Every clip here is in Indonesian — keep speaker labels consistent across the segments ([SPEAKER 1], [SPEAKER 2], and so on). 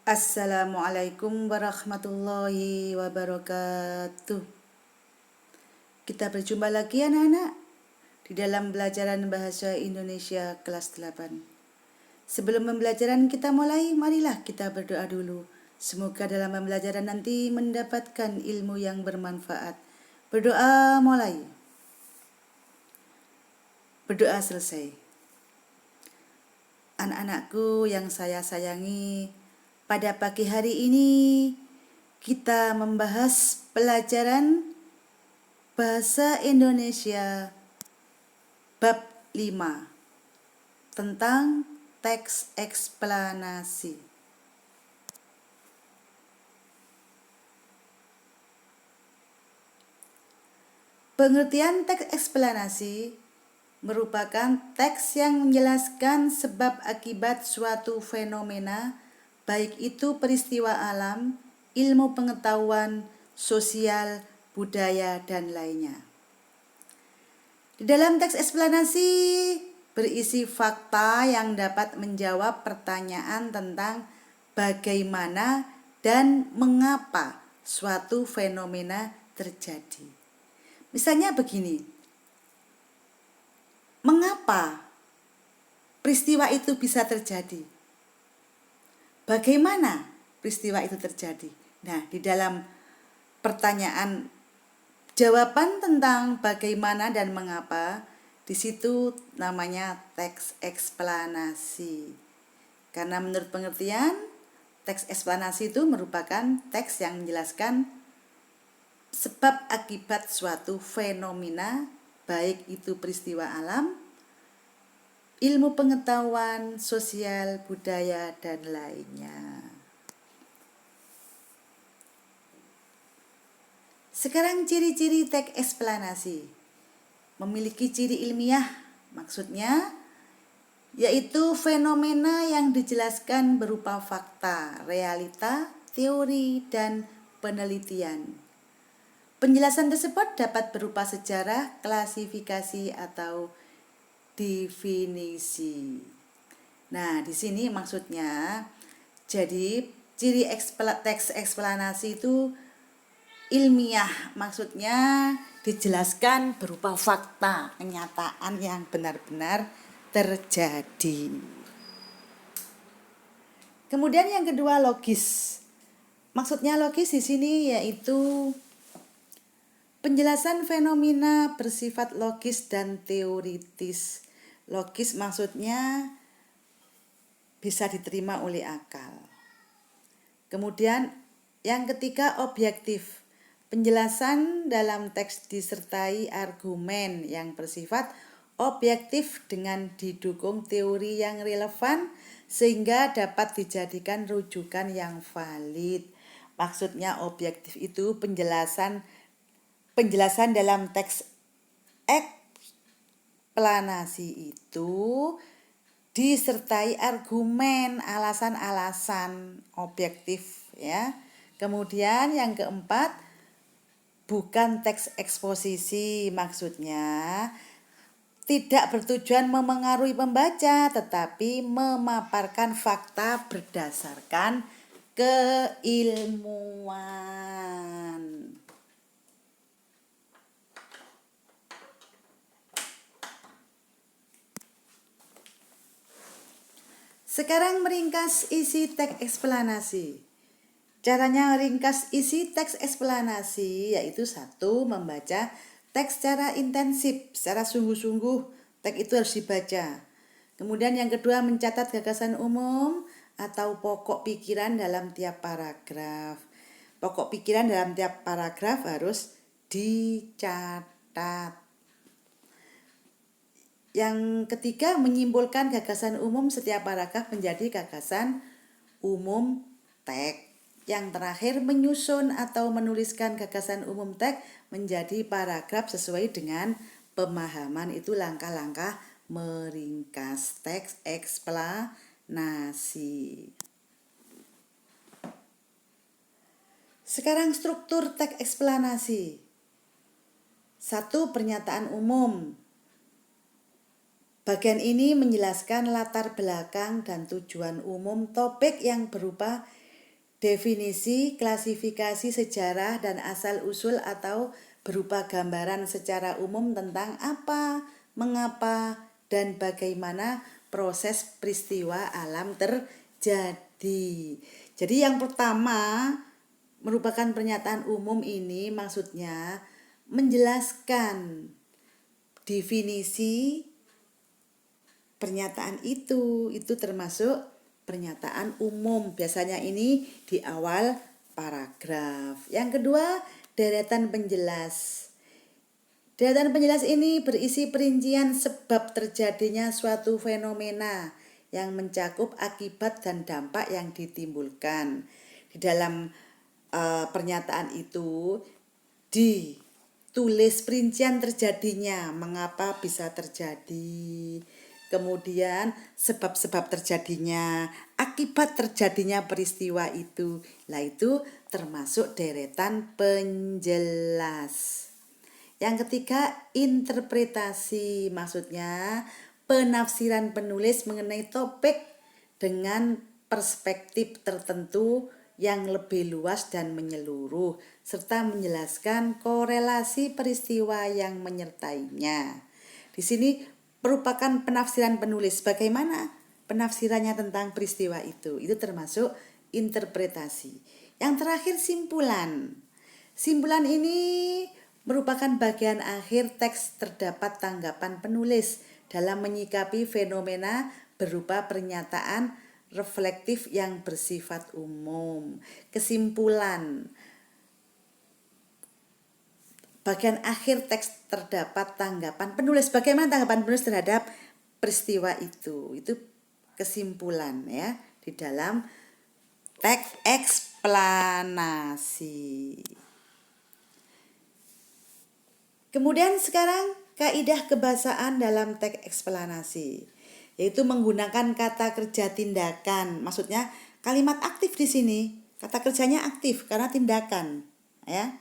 [SPEAKER 1] Assalamualaikum warahmatullahi wabarakatuh. Kita berjumpa lagi anak-anak di dalam pelajaran Bahasa Indonesia kelas 8. Sebelum pembelajaran kita mulai, marilah kita berdoa dulu. Semoga dalam pembelajaran nanti mendapatkan ilmu yang bermanfaat. Berdoa mulai. Berdoa selesai. Anak-anakku yang saya sayangi, pada pagi hari ini kita membahas pelajaran Bahasa Indonesia bab 5 tentang teks eksplanasi. Pengertian teks eksplanasi merupakan teks yang menjelaskan sebab akibat suatu fenomena, baik itu peristiwa alam, ilmu pengetahuan, sosial, budaya, dan lainnya. Di dalam teks eksplanasi berisi fakta yang dapat menjawab pertanyaan tentang bagaimana dan mengapa suatu fenomena terjadi. Misalnya begini, mengapa peristiwa itu bisa terjadi? Bagaimana peristiwa itu terjadi? Nah, di dalam pertanyaan jawaban tentang bagaimana dan mengapa, di situ namanya teks eksplanasi. Karena menurut pengertian, teks eksplanasi itu merupakan teks yang menjelaskan sebab akibat suatu fenomena, baik itu peristiwa alam, ilmu pengetahuan, sosial, budaya, dan lainnya. Sekarang ciri-ciri teks eksplanasi. Memiliki ciri ilmiah, maksudnya yaitu fenomena yang dijelaskan berupa fakta, realita, teori, dan penelitian. Penjelasan tersebut dapat berupa sejarah, klasifikasi, atau definisi. Nah, di sini maksudnya, jadi ciri teks eksplanasi itu ilmiah, maksudnya dijelaskan berupa fakta, kenyataan yang benar-benar terjadi. Kemudian yang kedua, logis. Maksudnya logis di sini yaitu penjelasan fenomena bersifat logis dan teoritis. Logis maksudnya bisa diterima oleh akal. Kemudian yang ketiga, objektif. Penjelasan dalam teks disertai argumen yang bersifat objektif dengan didukung teori yang relevan sehingga dapat dijadikan rujukan yang valid. Maksudnya objektif itu penjelasan dalam teks eksplanasi itu disertai argumen, alasan-alasan objektif ya. Kemudian yang keempat, bukan teks eksposisi, maksudnya tidak bertujuan memengaruhi pembaca, tetapi memaparkan fakta berdasarkan keilmuan. Sekarang meringkas isi teks eksplanasi. Caranya ringkas isi teks eksplanasi yaitu 1. Membaca teks secara intensif, secara sungguh-sungguh teks itu harus dibaca. Kemudian yang kedua, mencatat gagasan umum atau pokok pikiran dalam tiap paragraf. Pokok pikiran dalam tiap paragraf harus dicatat. Yang ketiga, menyimpulkan gagasan umum setiap paragraf menjadi gagasan umum teks. Yang terakhir, menyusun atau menuliskan gagasan umum teks menjadi paragraf sesuai dengan pemahaman. Itu langkah-langkah meringkas teks eksplanasi. Sekarang struktur teks eksplanasi. 1. Pernyataan umum. Bagian ini menjelaskan latar belakang dan tujuan umum topik yang berupa definisi, klasifikasi sejarah dan asal-usul atau berupa gambaran secara umum tentang apa, mengapa, dan bagaimana proses peristiwa alam terjadi. Jadi yang pertama merupakan pernyataan umum ini maksudnya menjelaskan definisi pernyataan itu termasuk pernyataan umum. Biasanya ini di awal paragraf. Yang kedua, deretan penjelas. Deretan penjelas ini berisi perincian sebab terjadinya suatu fenomena yang mencakup akibat dan dampak yang ditimbulkan. Di dalam pernyataan itu ditulis perincian terjadinya, mengapa bisa terjadi, kemudian sebab-sebab terjadinya, akibat terjadinya peristiwa itu. Lah itu termasuk deretan penjelas. Yang ketiga, interpretasi, maksudnya penafsiran penulis mengenai topik dengan perspektif tertentu yang lebih luas dan menyeluruh, serta menjelaskan korelasi peristiwa yang menyertainya. Di sini merupakan penafsiran penulis, bagaimana penafsirannya tentang peristiwa itu termasuk interpretasi. Yang terakhir, simpulan. Simpulan ini merupakan bagian akhir teks, terdapat tanggapan penulis dalam menyikapi fenomena berupa pernyataan reflektif yang bersifat umum. Kesimpulan. Bagian akhir teks terdapat tanggapan penulis. Bagaimana tanggapan penulis terhadap peristiwa itu? Itu kesimpulan ya di dalam teks eksplanasi. Kemudian sekarang kaidah kebahasaan dalam teks eksplanasi, yaitu menggunakan kata kerja tindakan. Maksudnya kalimat aktif di sini, kata kerjanya aktif karena tindakan, ya.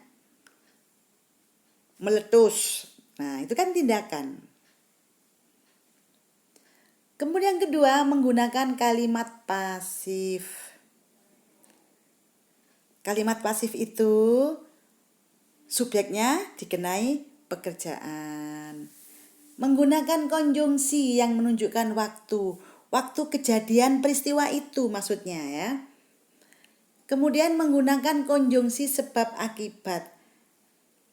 [SPEAKER 1] Meletus. Nah, itu kan tindakan. Kemudian kedua, menggunakan kalimat pasif. Kalimat pasif itu subjeknya dikenai pekerjaan. Menggunakan konjungsi yang menunjukkan waktu kejadian peristiwa itu maksudnya ya. Kemudian menggunakan konjungsi sebab akibat.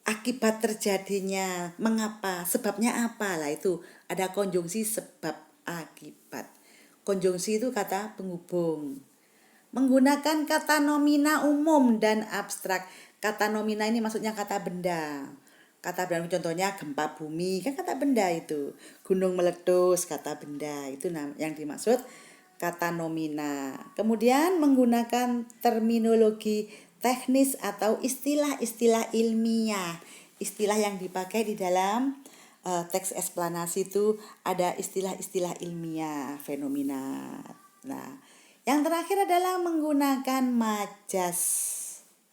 [SPEAKER 1] Akibat terjadinya, mengapa, sebabnya apa, lah itu ada konjungsi sebab akibat. Konjungsi itu kata penghubung. Menggunakan kata nomina umum dan abstrak. Kata nomina ini maksudnya kata benda. Kata benda contohnya gempa bumi, kan kata benda itu. Gunung meletus, kata benda. Itu yang dimaksud kata nomina. Kemudian menggunakan terminologi teknis atau istilah-istilah ilmiah. Istilah yang dipakai di dalam teks eksplanasi itu ada istilah-istilah ilmiah, fenomena. Nah, yang terakhir adalah menggunakan majas.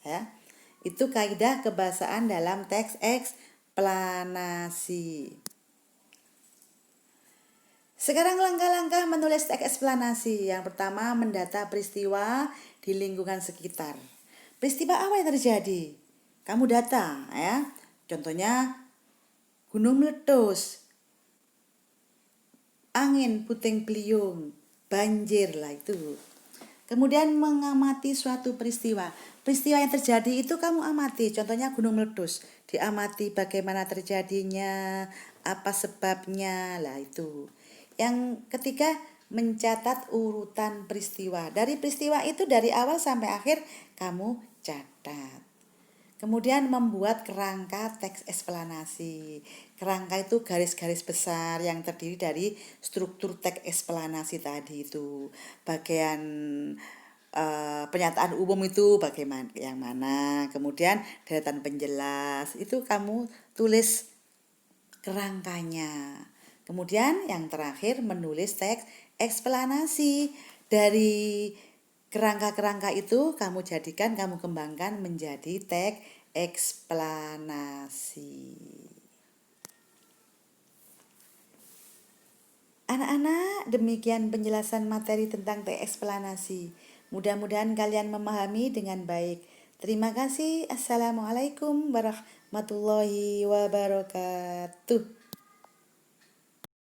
[SPEAKER 1] Ya. Itu kaidah kebahasaan dalam teks eksplanasi. Sekarang langkah-langkah menulis teks eksplanasi. Yang pertama, mendata peristiwa di lingkungan sekitar. Peristiwa apa yang terjadi? Kamu data ya. Contohnya gunung meletus, angin puting beliung, banjir lah itu. Kemudian mengamati suatu peristiwa. Peristiwa yang terjadi itu kamu amati. Contohnya gunung meletus. Diamati bagaimana terjadinya, apa sebabnya, lah itu. Yang ketiga, mencatat urutan peristiwa. Dari peristiwa itu dari awal sampai akhir kamu catat. Kemudian membuat kerangka teks eksplanasi. Kerangka itu garis-garis besar yang terdiri dari struktur teks eksplanasi tadi itu. Bagian pernyataan umum itu bagaimana, yang mana. Kemudian deretan penjelas itu kamu tulis kerangkanya. Kemudian yang terakhir menulis teks eksplanasi. Dari kerangka-kerangka itu kamu jadikan, kamu kembangkan menjadi teks eksplanasi. Anak-anak, demikian penjelasan materi tentang teks eksplanasi. Mudah-mudahan kalian memahami dengan baik. Terima kasih. Assalamualaikum warahmatullahi wabarakatuh.